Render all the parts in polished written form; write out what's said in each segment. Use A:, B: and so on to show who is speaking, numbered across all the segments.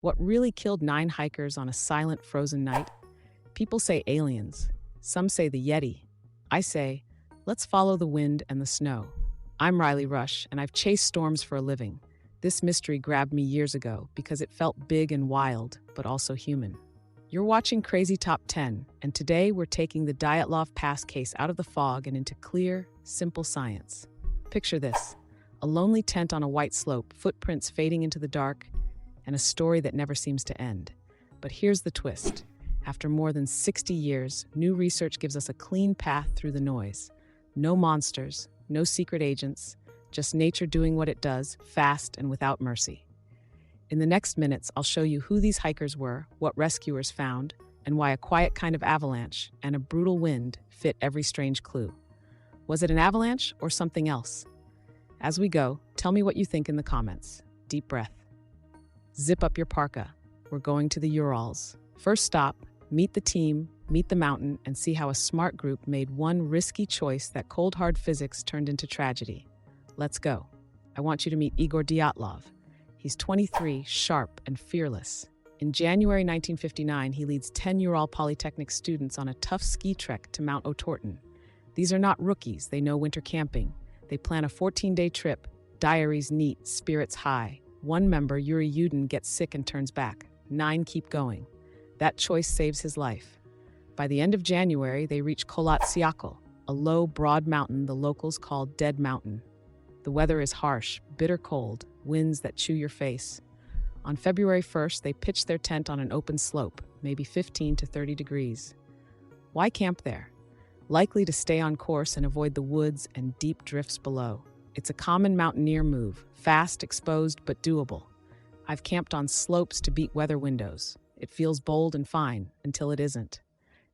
A: What really killed 9 hikers on a silent, frozen night? People say aliens. Some say the Yeti. I say, let's follow the wind and the snow. I'm Riley Rush, and I've chased storms for a living. This mystery grabbed me years ago because it felt big and wild, but also human. You're watching Crazy Top 10, and today we're taking the Dyatlov Pass case out of the fog and into clear, simple science. Picture this: a lonely tent on a white slope, footprints fading into the dark, and a story that never seems to end. But here's the twist. After more than 60 years, new research gives us a clean path through the noise. No monsters, no secret agents, just nature doing what it does, fast and without mercy. In the next minutes, I'll show you who these hikers were, what rescuers found, and why a quiet kind of avalanche and a brutal wind fit every strange clue. Was it an avalanche or something else? As we go, tell me what you think in the comments. Deep breath. Zip up your parka. We're going to the Urals. First stop, meet the team, meet the mountain, and see how a smart group made one risky choice that cold hard physics turned into tragedy. Let's go. I want you to meet Igor Dyatlov. He's 23, sharp, and fearless. In January 1959, he leads 10 Ural Polytechnic students on a tough ski trek to Mount Otorten. These are not rookies, they know winter camping. They plan a 14-day trip, diaries neat, spirits high. One member, Yuri Yudin, gets sick and turns back. 9 keep going. That choice saves his life. By the end of January, they reach Kholat Syakhl, a low, broad mountain the locals call Dead Mountain. The weather is harsh, bitter cold, winds that chew your face. On February 1st, they pitch their tent on an open slope, maybe 15 to 30 degrees. Why camp there? Likely to stay on course and avoid the woods and deep drifts below. It's a common mountaineer move, fast, exposed, but doable. I've camped on slopes to beat weather windows. It feels bold and fine, until it isn't.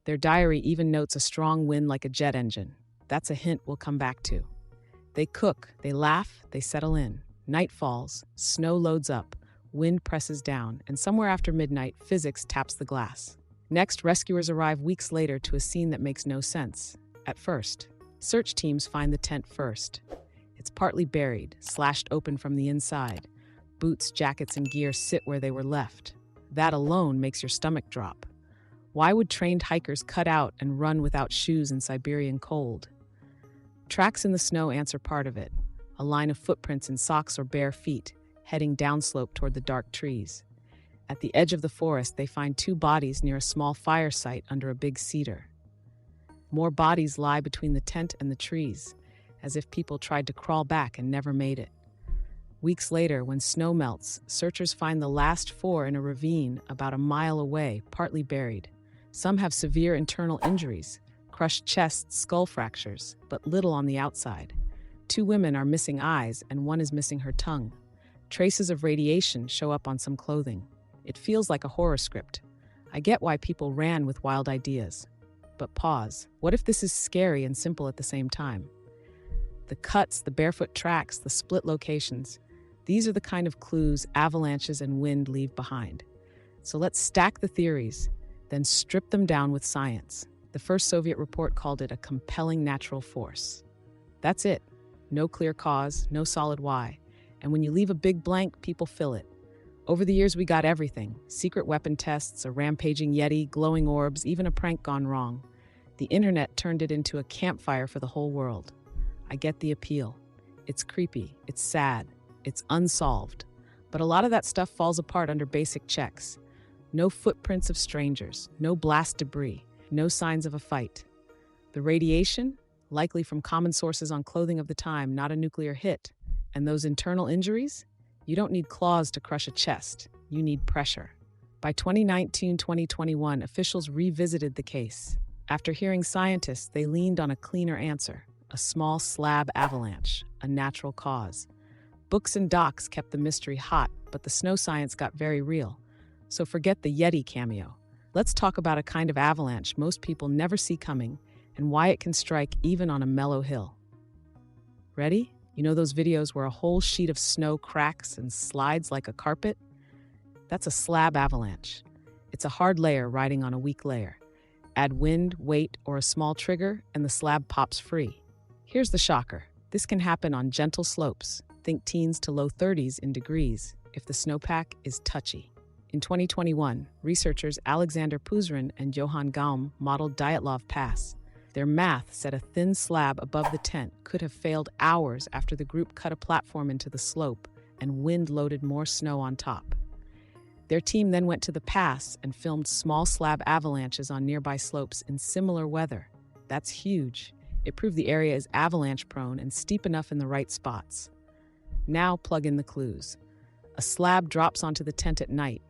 A: Their diary even notes a strong wind like a jet engine. That's a hint we'll come back to. They cook, they laugh, they settle in. Night falls, snow loads up, wind presses down, and somewhere after midnight, physics taps the glass. Next, rescuers arrive weeks later to a scene that makes no sense. At first, search teams find the tent first. It's partly buried, slashed open from the inside. Boots, jackets, and gear sit where they were left. That alone makes your stomach drop. Why would trained hikers cut out and run without shoes in Siberian cold? Tracks in the snow answer part of it. A line of footprints in socks or bare feet, heading downslope toward the dark trees. At the edge of the forest, they find 2 bodies near a small fire site under a big cedar. More bodies lie between the tent and the trees, as if people tried to crawl back and never made it. Weeks later, when snow melts, searchers find the last 4 in a ravine about a mile away, partly buried. Some have severe internal injuries, crushed chests, skull fractures, but little on the outside. 2 women are missing eyes, and 1 is missing her tongue. Traces of radiation show up on some clothing. It feels like a horror script. I get why people ran with wild ideas. But pause. What if this is scary and simple at the same time? The cuts, the barefoot tracks, the split locations. These are the kind of clues avalanches and wind leave behind. So let's stack the theories, then strip them down with science. The first Soviet report called it a compelling natural force. That's it. No clear cause, no solid why. And when you leave a big blank, people fill it. Over the years, we got everything. Secret weapon tests, a rampaging yeti, glowing orbs, even a prank gone wrong. The internet turned it into a campfire for the whole world. I get the appeal. It's creepy, it's sad, it's unsolved. But a lot of that stuff falls apart under basic checks. No footprints of strangers, no blast debris, no signs of a fight. The radiation? Likely from common sources on clothing of the time, not a nuclear hit. And those internal injuries? You don't need claws to crush a chest. You need pressure. By 2019-2021, officials revisited the case. After hearing scientists, they leaned on a cleaner answer: a small slab avalanche, a natural cause. Books and docs kept the mystery hot, but the snow science got very real. So forget the Yeti cameo. Let's talk about a kind of avalanche most people never see coming and why it can strike even on a mellow hill. Ready? You know those videos where a whole sheet of snow cracks and slides like a carpet? That's a slab avalanche. It's a hard layer riding on a weak layer. Add wind, weight, or a small trigger, and the slab pops free. Here's the shocker. This can happen on gentle slopes. Think teens to low 30s in degrees if the snowpack is touchy. In 2021, researchers Alexander Puzrin and Johann Gaum modeled Dyatlov Pass. Their math said a thin slab above the tent could have failed hours after the group cut a platform into the slope and wind loaded more snow on top. Their team then went to the pass and filmed small slab avalanches on nearby slopes in similar weather. That's huge. It proved the area is avalanche-prone and steep enough in the right spots. Now plug in the clues. A slab drops onto the tent at night.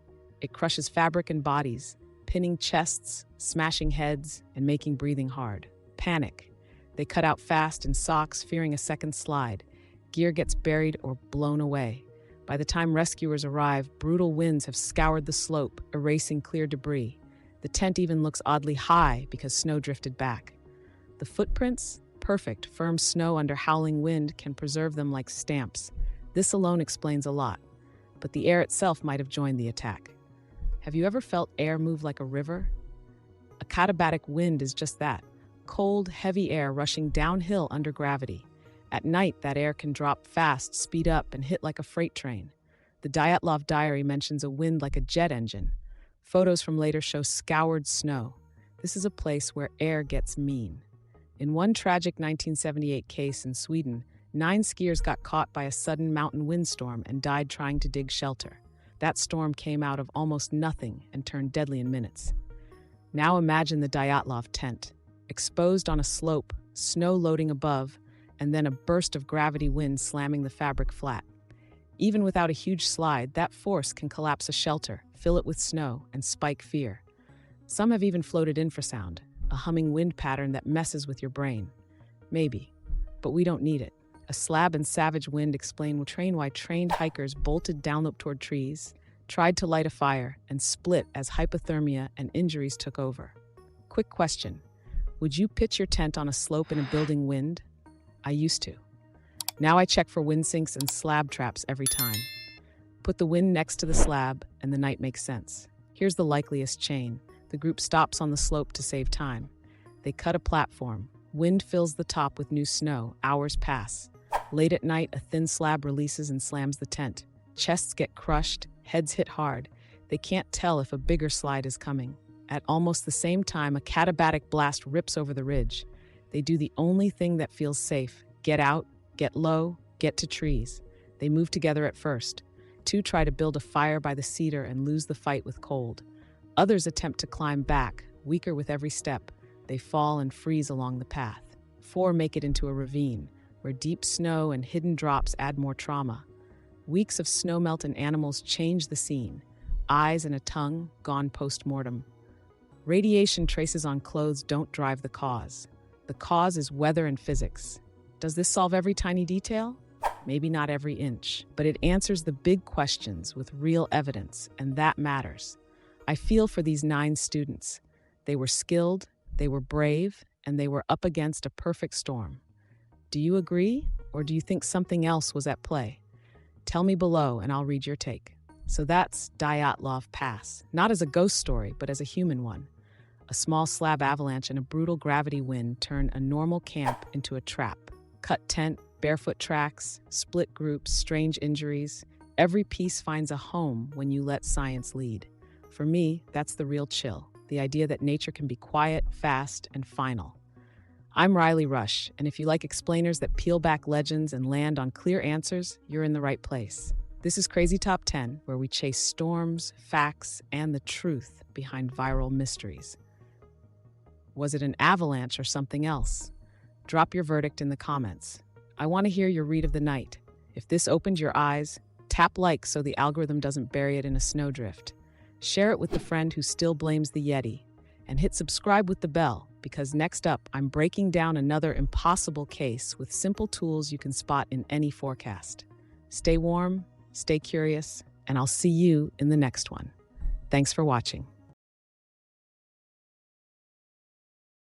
A: It crushes fabric and bodies, pinning chests, smashing heads, and making breathing hard. Panic. They cut out fast in socks, fearing a second slide. Gear gets buried or blown away. By the time rescuers arrive, brutal winds have scoured the slope, erasing clear debris. The tent even looks oddly high because snow drifted back. The footprints? Perfect. Firm snow under howling wind can preserve them like stamps. This alone explains a lot. But the air itself might have joined the attack. Have you ever felt air move like a river? A katabatic wind is just that. Cold, heavy air rushing downhill under gravity. At night, that air can drop fast, speed up, and hit like a freight train. The Dyatlov diary mentions a wind like a jet engine. Photos from later show scoured snow. This is a place where air gets mean. In one tragic 1978 case in Sweden, 9 skiers got caught by a sudden mountain windstorm and died trying to dig shelter. That storm came out of almost nothing and turned deadly in minutes. Now imagine the Dyatlov tent, exposed on a slope, snow loading above, and then a burst of gravity wind slamming the fabric flat. Even without a huge slide, that force can collapse a shelter, fill it with snow, and spike fear. Some have even floated infrasound, a humming wind pattern that messes with your brain. Maybe, but we don't need it. A slab and savage wind explain why trained hikers bolted downlope toward trees, tried to light a fire, and split as hypothermia and injuries took over. Quick question. Would you pitch your tent on a slope in a building wind? I used to. Now I check for wind sinks and slab traps every time. Put the wind next to the slab, and the night makes sense. Here's the likeliest chain. The group stops on the slope to save time. They cut a platform. Wind fills the top with new snow. Hours pass. Late at night, a thin slab releases and slams the tent. Chests get crushed, heads hit hard. They can't tell if a bigger slide is coming. At almost the same time, a katabatic blast rips over the ridge. They do the only thing that feels safe. Get out, get low, get to trees. They move together at first. 2 try to build a fire by the cedar and lose the fight with cold. Others attempt to climb back, weaker with every step. They fall and freeze along the path. 4 make it into a ravine, where deep snow and hidden drops add more trauma. Weeks of snowmelt and animals change the scene. Eyes and a tongue gone post-mortem. Radiation traces on clothes don't drive the cause. The cause is weather and physics. Does this solve every tiny detail? Maybe not every inch, but it answers the big questions with real evidence, and that matters. I feel for these 9 students. They were skilled, they were brave, and they were up against a perfect storm. Do you agree, or do you think something else was at play? Tell me below, and I'll read your take. So that's Dyatlov Pass, not as a ghost story, but as a human one. A small slab avalanche and a brutal gravity wind turn a normal camp into a trap. Cut tent, barefoot tracks, split groups, strange injuries. Every piece finds a home when you let science lead. For me, that's the real chill, the idea that nature can be quiet, fast, and final. I'm Riley Rush, and if you like explainers that peel back legends and land on clear answers, you're in the right place. This is Crazy Top 10, where we chase storms, facts, and the truth behind viral mysteries. Was it an avalanche or something else? Drop your verdict in the comments. I want to hear your read of the night. If this opened your eyes, tap like so the algorithm doesn't bury it in a snowdrift. Share it with the friend who still blames the Yeti. And hit subscribe with the bell, because next up, I'm breaking down another impossible case with simple tools you can spot in any forecast. Stay warm, stay curious, and I'll see you in the next one. Thanks for watching.